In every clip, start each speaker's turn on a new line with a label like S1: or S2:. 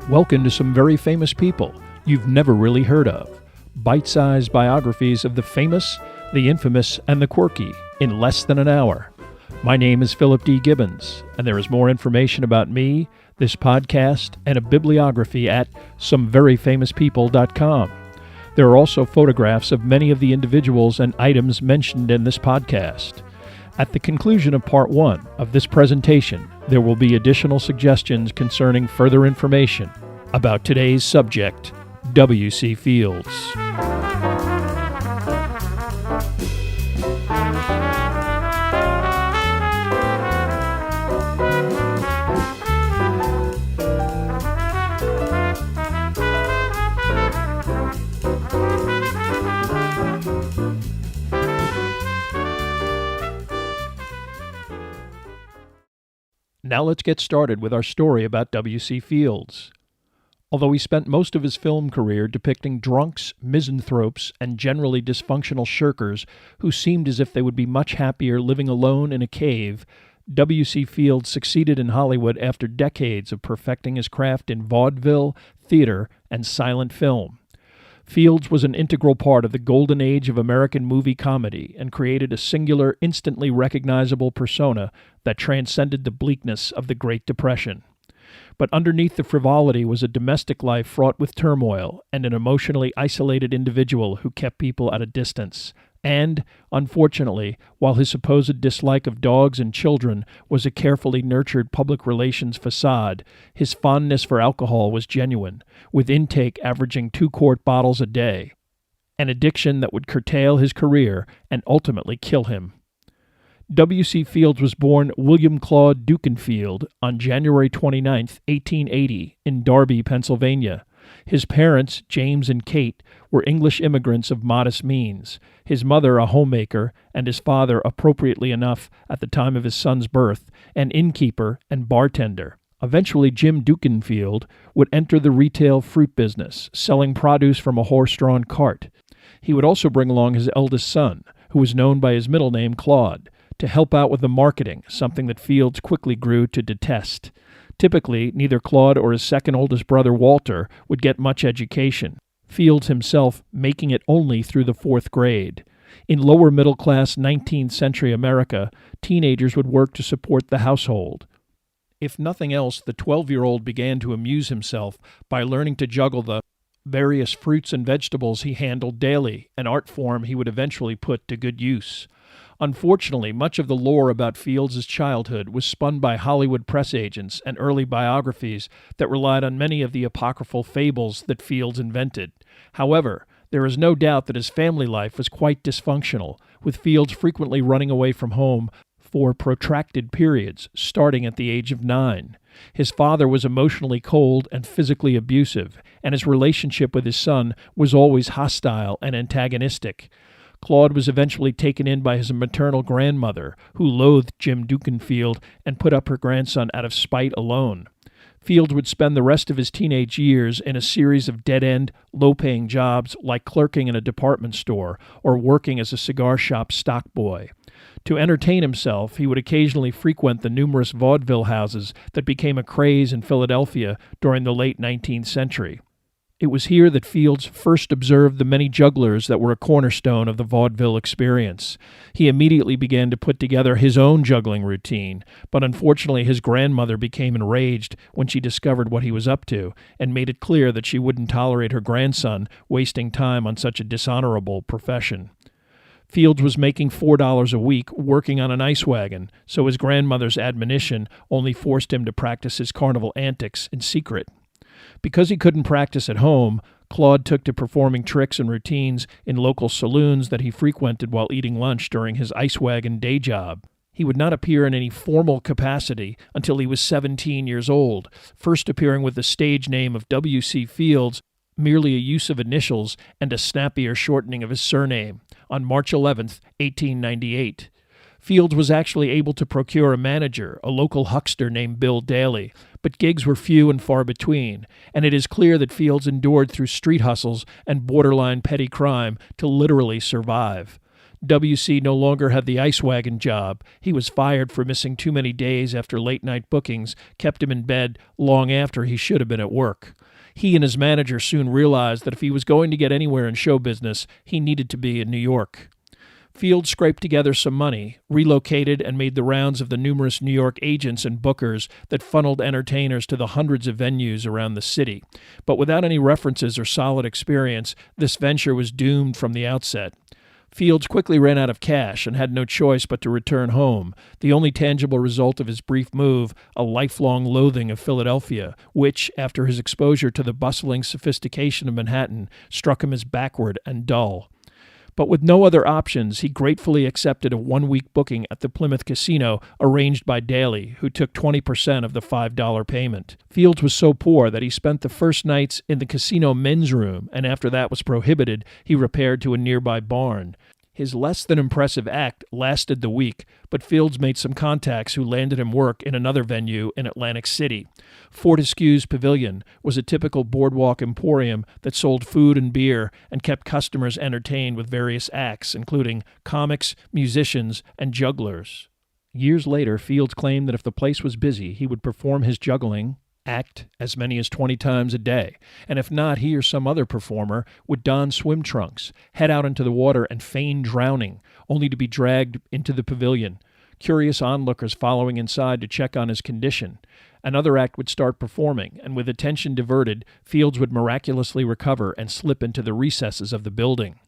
S1: Welcome to some very famous people you've never really heard of. Bite-sized biographies of the famous, the infamous, and the quirky in less than an hour. My name is Philip D. Gibbons, and there is more information about me, this podcast, and a bibliography at someveryfamouspeople.com. There are also photographs of many of the individuals and items mentioned in this podcast. At the conclusion of Part 1 of this presentation, there will be additional suggestions concerning further information about today's subject, W.C. Fields. Now let's get started with our story about W.C. Fields. Although he spent most of his film career depicting drunks, misanthropes, and generally dysfunctional shirkers who seemed as if they would be much happier living alone in a cave, W.C. Fields succeeded in Hollywood after decades of perfecting his craft in vaudeville, theater, and silent film. Fields was an integral part of the golden age of American movie comedy and created a singular, instantly recognizable persona that transcended the bleakness of the Great Depression. But underneath the frivolity was a domestic life fraught with turmoil and an emotionally isolated individual who kept people at a distance. And, unfortunately, while his supposed dislike of dogs and children was a carefully nurtured public relations facade, his fondness for alcohol was genuine, with intake averaging 2-quart bottles a day, an addiction that would curtail his career and ultimately kill him. W.C. Fields was born William Claude Dukenfield on January 29, 1880, in Darby, Pennsylvania. His parents, James and Kate, were English immigrants of modest means, his mother a homemaker, and his father, appropriately enough, at the time of his son's birth, an innkeeper and bartender. Eventually, Jim Dukenfield would enter the retail fruit business, selling produce from a horse-drawn cart. He would also bring along his eldest son, who was known by his middle name Claude, to help out with the marketing, something that Fields quickly grew to detest. Typically, neither Claude or his second oldest brother Walter would get much education, Fields himself making it only through the 4th grade. In lower middle-class 19th century America, teenagers would work to support the household. If nothing else, the 12-year-old began to amuse himself by learning to juggle the various fruits and vegetables he handled daily, an art form he would eventually put to good use. Unfortunately, much of the lore about Fields' childhood was spun by Hollywood press agents and early biographies that relied on many of the apocryphal fables that Fields invented. However, there is no doubt that his family life was quite dysfunctional, with Fields frequently running away from home for protracted periods, starting at the age of 9. His father was emotionally cold and physically abusive, and his relationship with his son was always hostile and antagonistic. Claude was eventually taken in by his maternal grandmother, who loathed Jim Dukenfield and put up her grandson out of spite alone. Fields would spend the rest of his teenage years in a series of dead-end, low-paying jobs like clerking in a department store or working as a cigar shop stockboy. To entertain himself, he would occasionally frequent the numerous vaudeville houses that became a craze in Philadelphia during the late 19th century. It was here that Fields first observed the many jugglers that were a cornerstone of the vaudeville experience. He immediately began to put together his own juggling routine, but unfortunately his grandmother became enraged when she discovered what he was up to and made it clear that she wouldn't tolerate her grandson wasting time on such a dishonorable profession. Fields was making $4 a week working on an ice wagon, so his grandmother's admonition only forced him to practice his carnival antics in secret. Because he couldn't practice at home, Claude took to performing tricks and routines in local saloons that he frequented while eating lunch during his ice wagon day job. He would not appear in any formal capacity until he was 17 years old, first appearing with the stage name of W.C. Fields, merely a use of initials and a snappier shortening of his surname, on March 11, 1898. Fields was actually able to procure a manager, a local huckster named Bill Daly, but gigs were few and far between, and it is clear that Fields endured through street hustles and borderline petty crime to literally survive. WC no longer had the ice wagon job. He was fired for missing too many days after late-night bookings kept him in bed long after he should have been at work. He and his manager soon realized that if he was going to get anywhere in show business, he needed to be in New York. Fields scraped together some money, relocated, and made the rounds of the numerous New York agents and bookers that funneled entertainers to the hundreds of venues around the city. But without any references or solid experience, this venture was doomed from the outset. Fields quickly ran out of cash and had no choice but to return home, the only tangible result of his brief move, a lifelong loathing of Philadelphia, which, after his exposure to the bustling sophistication of Manhattan, struck him as backward and dull. But with no other options, he gratefully accepted a one-week booking at the Plymouth Casino arranged by Daly, who took 20% of the $5 payment. Fields was so poor that he spent the first nights in the casino men's room, and after that was prohibited, he repaired to a nearby barn. His less than impressive act lasted the week, but Fields made some contacts who landed him work in another venue in Atlantic City. Fortescue's Pavilion was a typical boardwalk emporium that sold food and beer and kept customers entertained with various acts, including comics, musicians, and jugglers. Years later, Fields claimed that if the place was busy, he would perform his juggling act as many as 20 times a day, and if not, he or some other performer would don swim trunks, head out into the water and feign drowning, only to be dragged into the pavilion, curious onlookers following inside to check on his condition. Another act would start performing, and with attention diverted, Fields would miraculously recover and slip into the recesses of the building.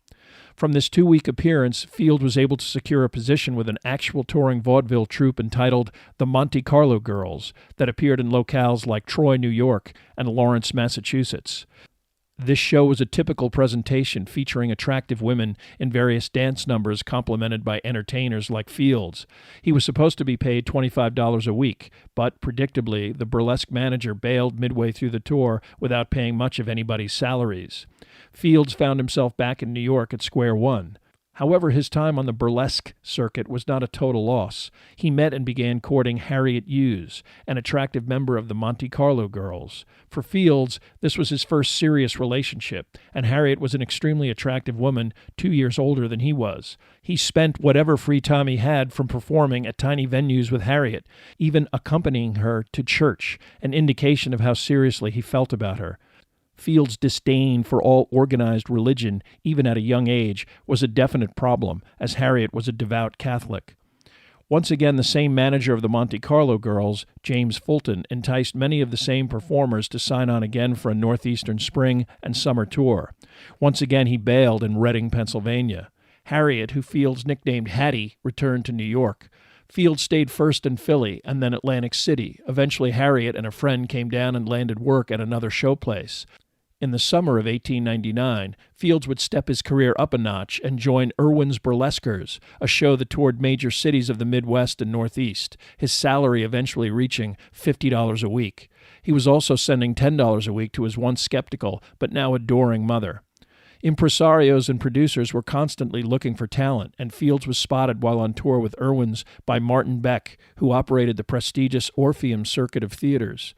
S1: From this 2-week appearance, Fields was able to secure a position with an actual touring vaudeville troupe entitled The Monte Carlo Girls that appeared in locales like Troy, New York, and Lawrence, Massachusetts. This show was a typical presentation featuring attractive women in various dance numbers complemented by entertainers like Fields. He was supposed to be paid $25 a week, but predictably, the burlesque manager bailed midway through the tour without paying much of anybody's salaries. Fields found himself back in New York at square one. However, his time on the burlesque circuit was not a total loss. He met and began courting Harriet Hughes, an attractive member of the Monte Carlo Girls. For Fields, this was his first serious relationship, and Harriet was an extremely attractive woman 2 years older than he was. He spent whatever free time he had from performing at tiny venues with Harriet, even accompanying her to church, an indication of how seriously he felt about her. Fields' disdain for all organized religion, even at a young age, was a definite problem, as Harriet was a devout Catholic. Once again, the same manager of the Monte Carlo Girls, James Fulton, enticed many of the same performers to sign on again for a northeastern spring and summer tour. Once again, he bailed in Reading, Pennsylvania. Harriet, who Fields nicknamed Hattie, returned to New York. Fields stayed first in Philly and then Atlantic City. Eventually, Harriet and a friend came down and landed work at another showplace. In the summer of 1899, Fields would step his career up a notch and join Irwin's Burlesquers, a show that toured major cities of the Midwest and Northeast, his salary eventually reaching $50 a week. He was also sending $10 a week to his once skeptical but now adoring mother. Impresarios and producers were constantly looking for talent, and Fields was spotted while on tour with Irwin's by Martin Beck, who operated the prestigious Orpheum circuit of theaters.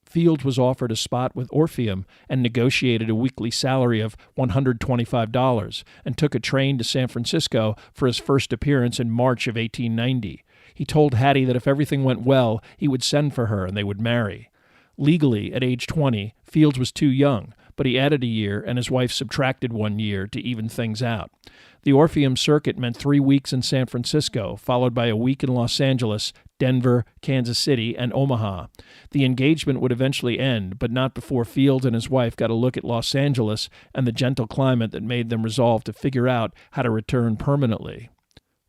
S1: Fields was offered a spot with Orpheum and negotiated a weekly salary of $125 and took a train to San Francisco for his first appearance in March of 1890. He told Hattie that if everything went well, he would send for her and they would marry. Legally, at age 20, Fields was too young, but he added a year and his wife subtracted 1 year to even things out. The Orpheum circuit meant 3 weeks in San Francisco, followed by a week in Los Angeles, Denver, Kansas City, and Omaha. The engagement would eventually end, but not before Fields and his wife got a look at Los Angeles and the gentle climate that made them resolve to figure out how to return permanently.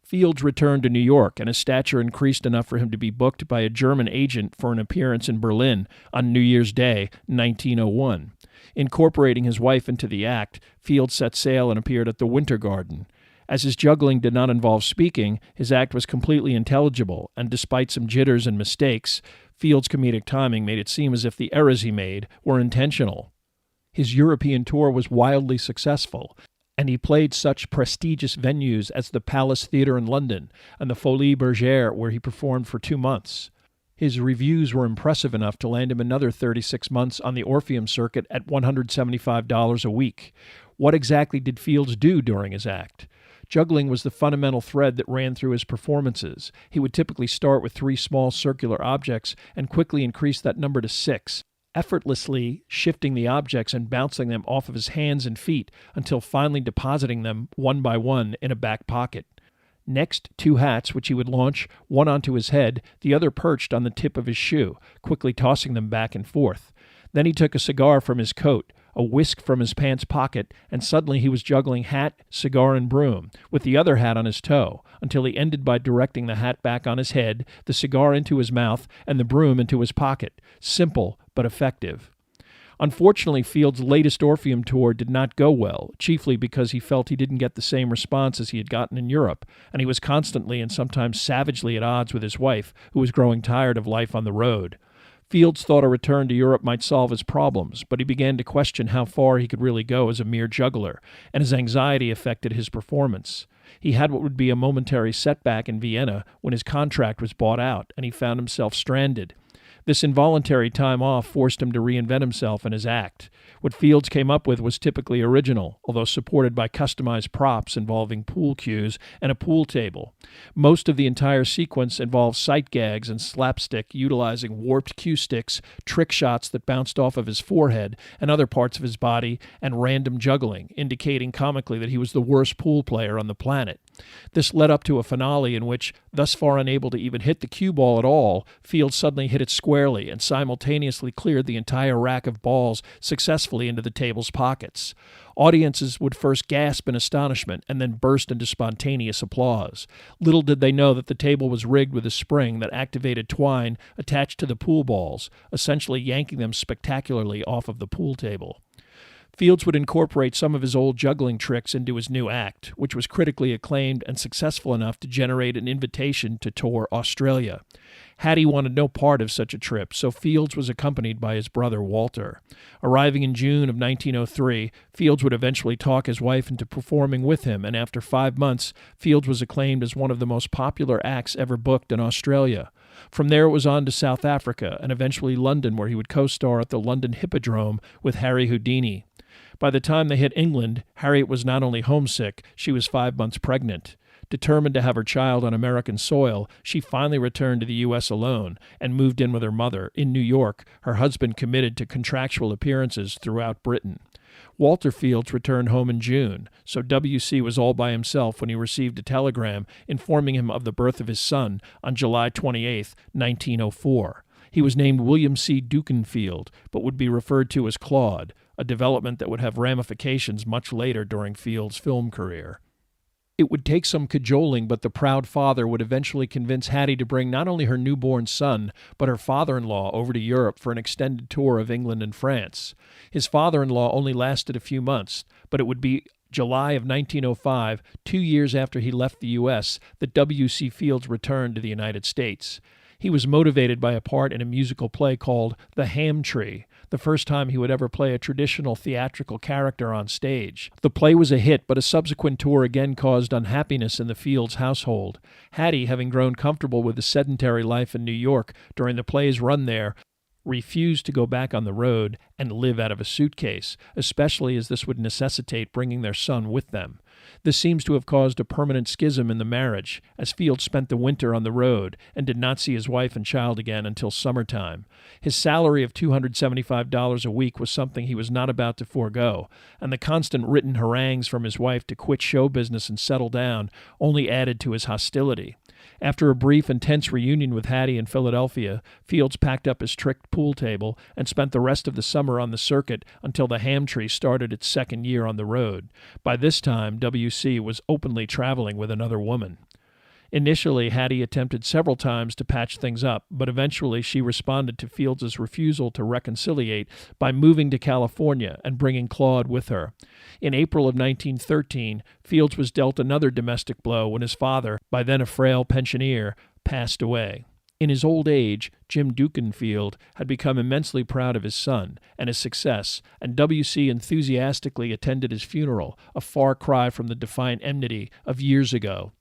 S1: Fields returned to New York, and his stature increased enough for him to be booked by a German agent for an appearance in Berlin on New Year's Day, 1901. Incorporating his wife into the act, Fields set sail and appeared at the Winter Garden. As his juggling did not involve speaking, his act was completely intelligible, and despite some jitters and mistakes, Fields' comedic timing made it seem as if the errors he made were intentional. His European tour was wildly successful, and he played such prestigious venues as the Palace Theatre in London and the Folies Bergère, where he performed for 2 months. His reviews were impressive enough to land him another 36 months on the Orpheum circuit at $175 a week. What exactly did Fields do during his act? Juggling was the fundamental thread that ran through his performances. He would typically start with 3 small circular objects and quickly increase that number to 6, effortlessly shifting the objects and bouncing them off of his hands and feet until finally depositing them one by one in a back pocket. Next, 2 hats, which he would launch, one onto his head, the other perched on the tip of his shoe, quickly tossing them back and forth. Then he took a cigar from his coat, a whisk from his pants pocket, and suddenly he was juggling hat, cigar, and broom, with the other hat on his toe, until he ended by directing the hat back on his head, the cigar into his mouth, and the broom into his pocket. Simple, but effective. Unfortunately, Fields' latest Orpheum tour did not go well, chiefly because he felt he didn't get the same response as he had gotten in Europe, and he was constantly and sometimes savagely at odds with his wife, who was growing tired of life on the road. Fields thought a return to Europe might solve his problems, but he began to question how far he could really go as a mere juggler, and his anxiety affected his performance. He had what would be a momentary setback in Vienna when his contract was bought out, and he found himself stranded. This involuntary time off forced him to reinvent himself and his act. What Fields came up with was typically original, although supported by customized props involving pool cues and a pool table. Most of the entire sequence involved sight gags and slapstick utilizing warped cue sticks, trick shots that bounced off of his forehead and other parts of his body, and random juggling, indicating comically that he was the worst pool player on the planet. This led up to a finale in which, thus far unable to even hit the cue ball at all, Fields suddenly hit it squarely and simultaneously cleared the entire rack of balls successfully into the table's pockets. Audiences would first gasp in astonishment and then burst into spontaneous applause. Little did they know that the table was rigged with a spring that activated twine attached to the pool balls, essentially yanking them spectacularly off of the pool table. Fields would incorporate some of his old juggling tricks into his new act, which was critically acclaimed and successful enough to generate an invitation to tour Australia. Hattie wanted no part of such a trip, so Fields was accompanied by his brother Walter. Arriving in June of 1903, Fields would eventually talk his wife into performing with him, and after 5 months, Fields was acclaimed as one of the most popular acts ever booked in Australia. From there it was on to South Africa, and eventually London, where he would co-star at the London Hippodrome with Harry Houdini. By the time they hit England, Harriet was not only homesick, she was 5 months pregnant. Determined to have her child on American soil, she finally returned to the U.S. alone and moved in with her mother in New York, her husband committed to contractual appearances throughout Britain. Walter Fields returned home in June, so W.C. was all by himself when he received a telegram informing him of the birth of his son on July 28, 1904. He was named William C. Dukenfield, but would be referred to as Claude, a development that would have ramifications much later during Fields' film career. It would take some cajoling, but the proud father would eventually convince Hattie to bring not only her newborn son, but her father-in-law over to Europe for an extended tour of England and France. His father-in-law only lasted a few months, but it would be July of 1905, 2 years after he left the U.S., that W.C. Fields returned to the United States. He was motivated by a part in a musical play called The Ham Tree, the first time he would ever play a traditional theatrical character on stage. The play was a hit, but a subsequent tour again caused unhappiness in the Fields household. Hattie, having grown comfortable with the sedentary life in New York during the play's run there, refused to go back on the road and live out of a suitcase, especially as this would necessitate bringing their son with them. This seems to have caused a permanent schism in the marriage, as Fields spent the winter on the road and did not see his wife and child again until summertime. His salary of $275 a week was something he was not about to forego, and the constant written harangues from his wife to quit show business and settle down only added to his hostility. After a brief and tense reunion with Hattie in Philadelphia, Fields packed up his tricked pool table and spent the rest of the summer on the circuit until the Ham Tree started its second year on the road. By this time, W.C. was openly traveling with another woman. Initially, Hattie attempted several times to patch things up, but eventually she responded to Fields' refusal to reconciliate by moving to California and bringing Claude with her. In April of 1913, Fields was dealt another domestic blow when his father, by then a frail pensioner, passed away. In his old age, Jim Dukenfield had become immensely proud of his son and his success, and W.C. enthusiastically attended his funeral, a far cry from the defiant enmity of years ago.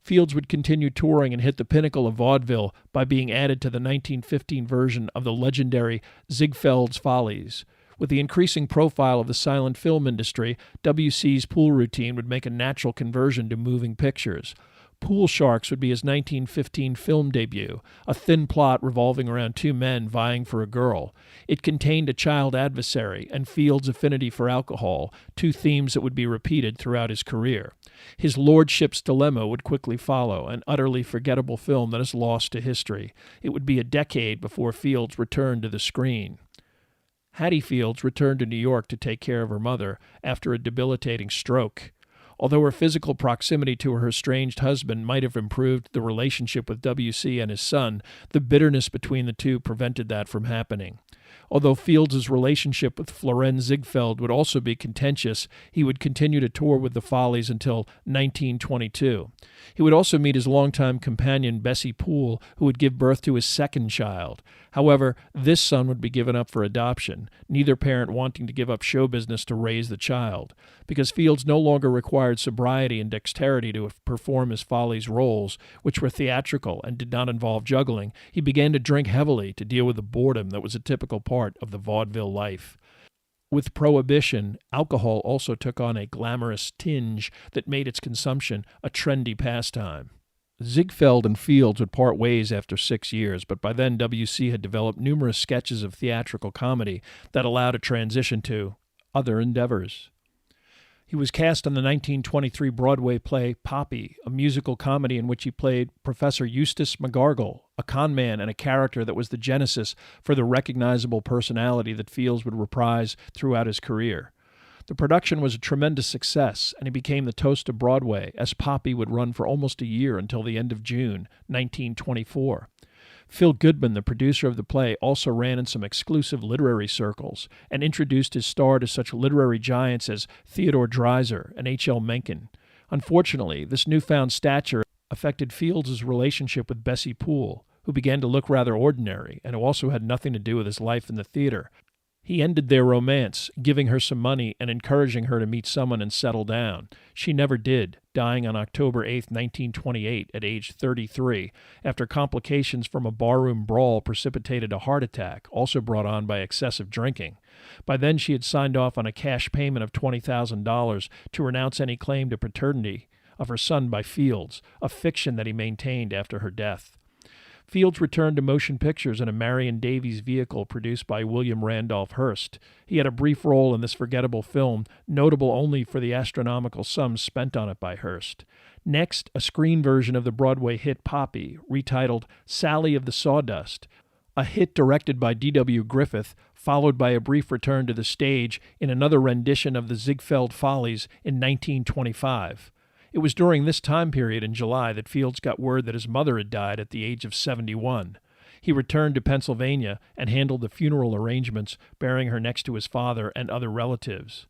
S1: Fields would continue touring and hit the pinnacle of vaudeville by being added to the 1915 version of the legendary Ziegfeld's Follies, With the increasing profile of the silent film industry, WC's pool routine would make a natural conversion to moving pictures. Pool Sharks would be his 1915 film debut, a thin plot revolving around two men vying for a girl. It contained a child adversary and Fields' affinity for alcohol, two themes that would be repeated throughout his career. His Lordship's Dilemma would quickly follow, an utterly forgettable film that is lost to history. It would be a decade before Fields returned to the screen. Hattie Fields returned to New York to take care of her mother after a debilitating stroke. Although her physical proximity to her estranged husband might have improved the relationship with W.C. and his son, the bitterness between the two prevented that from happening. Although Fields' relationship with Florenz Ziegfeld would also be contentious, he would continue to tour with the Follies until 1922. He would also meet his longtime companion Bessie Poole, who would give birth to his second child. However, this son would be given up for adoption, neither parent wanting to give up show business to raise the child. Because Fields no longer required sobriety and dexterity to perform his Follies roles, which were theatrical and did not involve juggling, he began to drink heavily to deal with the boredom that was a typical part of the vaudeville life. With Prohibition, alcohol also took on a glamorous tinge that made its consumption a trendy pastime. Ziegfeld and Fields would part ways after 6 years, but by then W.C. had developed numerous sketches of theatrical comedy that allowed a transition to other endeavors. He was cast in the 1923 Broadway play Poppy, a musical comedy in which he played Professor Eustace McGargle, a con man and a character that was the genesis for the recognizable personality that Fields would reprise throughout his career. The production was a tremendous success, and he became the toast of Broadway, as Poppy would run for almost a year until the end of June 1924. Phil Goodman, the producer of the play, also ran in some exclusive literary circles and introduced his star to such literary giants as Theodore Dreiser and H.L. Mencken. Unfortunately, this newfound stature affected Fields' relationship with Bessie Poole, who began to look rather ordinary and who also had nothing to do with his life in the theater. He ended their romance, giving her some money and encouraging her to meet someone and settle down. She never did, dying on October 8, 1928, at age 33, after complications from a barroom brawl precipitated a heart attack, also brought on by excessive drinking. By then she had signed off on a cash payment of $20,000 to renounce any claim to paternity of her son by Fields, a fiction that he maintained after her death. Fields returned to motion pictures in a Marion Davies vehicle produced by William Randolph Hearst. He had a brief role in this forgettable film, notable only for the astronomical sums spent on it by Hearst. Next, a screen version of the Broadway hit Poppy, retitled Sally of the Sawdust, a hit directed by D.W. Griffith, followed by a brief return to the stage in another rendition of the Ziegfeld Follies in 1925. It was during this time period in July that Fields got word that his mother had died at the age of 71. He returned to Pennsylvania and handled the funeral arrangements, burying her next to his father and other relatives.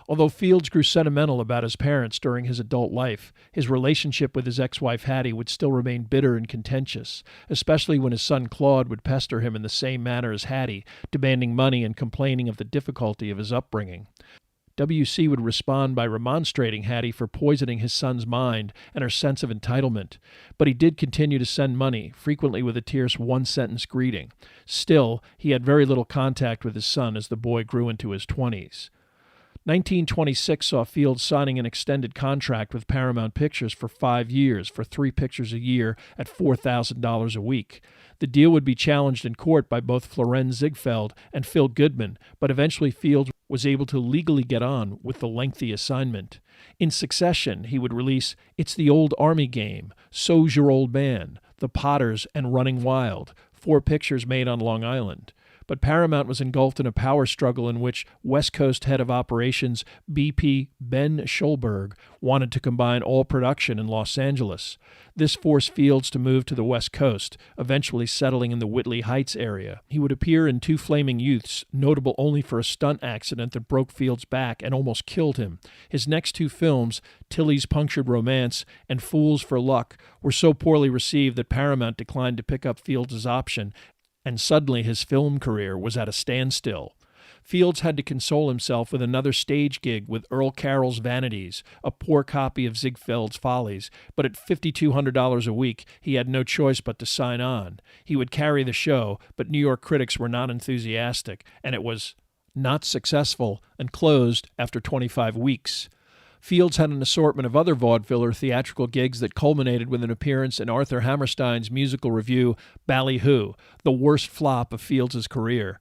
S1: Although Fields grew sentimental about his parents during his adult life, his relationship with his ex-wife Hattie would still remain bitter and contentious, especially when his son Claude would pester him in the same manner as Hattie, demanding money and complaining of the difficulty of his upbringing. W.C. would respond by remonstrating Hattie for poisoning his son's mind and her sense of entitlement, but he did continue to send money, frequently with a terse one-sentence greeting. Still, he had very little contact with his son as the boy grew into his 20s. 1926 saw Fields signing an extended contract with Paramount Pictures for 5 years for 3 pictures a year at $4,000 a week. The deal would be challenged in court by both Florenz Ziegfeld and Phil Goodman, but eventually Fields was able to legally get on with the lengthy assignment. In succession, he would release It's the Old Army Game, So's Your Old Man, The Potters, and Running Wild, 4 pictures made on Long Island. But Paramount was engulfed in a power struggle in which West Coast head of operations BP Ben Schulberg wanted to combine all production in Los Angeles. This forced Fields to move to the West Coast, eventually settling in the Whitley Heights area. He would appear in 2 Flaming Youths, notable only for a stunt accident that broke Fields' back and almost killed him. His next 2 films, Tilly's Punctured Romance and Fools for Luck, were so poorly received that Paramount declined to pick up Fields' option, and suddenly his film career was at a standstill. Fields had to console himself with another stage gig with Earl Carroll's Vanities, a poor copy of Ziegfeld's Follies, but at $5,200 a week he had no choice but to sign on. He would carry the show, but New York critics were not enthusiastic, and it was not successful, and closed after 25 weeks. Fields had an assortment of other vaudeville or theatrical gigs that culminated with an appearance in Arthur Hammerstein's musical revue, Ballyhoo, the worst flop of Fields' career.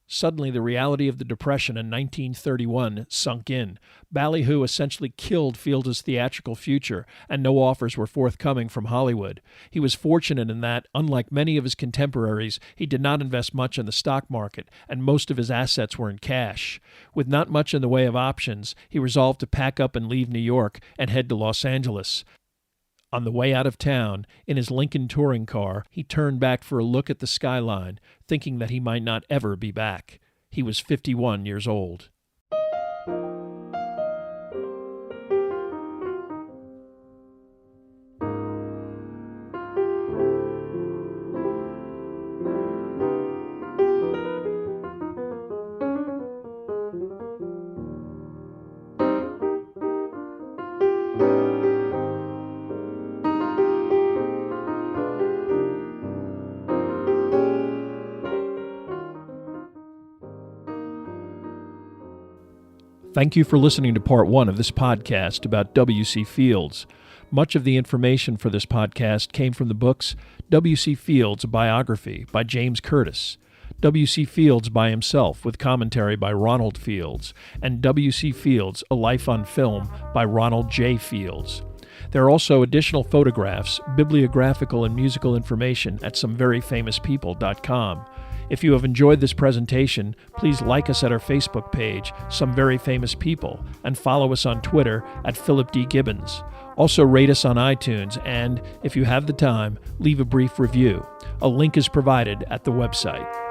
S1: Suddenly, the reality of the Depression in 1931 sunk in. Ballyhoo essentially killed Fields' theatrical future, and no offers were forthcoming from Hollywood. He was fortunate in that, unlike many of his contemporaries, he did not invest much in the stock market, and most of his assets were in cash. With not much in the way of options, he resolved to pack up and leave New York and head to Los Angeles. On the way out of town, in his Lincoln touring car, he turned back for a look at the skyline, thinking that he might not ever be back. He was 51 years old. Thank you for listening to part 1 of this podcast about W.C. Fields. Much of the information for this podcast came from the books W.C. Fields, a Biography by James Curtis, W.C. Fields by Himself with commentary by Ronald Fields, and W.C. Fields, A Life on Film by Ronald J. Fields. There are also additional photographs, bibliographical and musical information at someveryfamouspeople.com. If you have enjoyed this presentation, please like us at our Facebook page, Some Very Famous People, and follow us on Twitter at Philip D. Gibbons. Also rate us on iTunes and, if you have the time, leave a brief review. A link is provided at the website.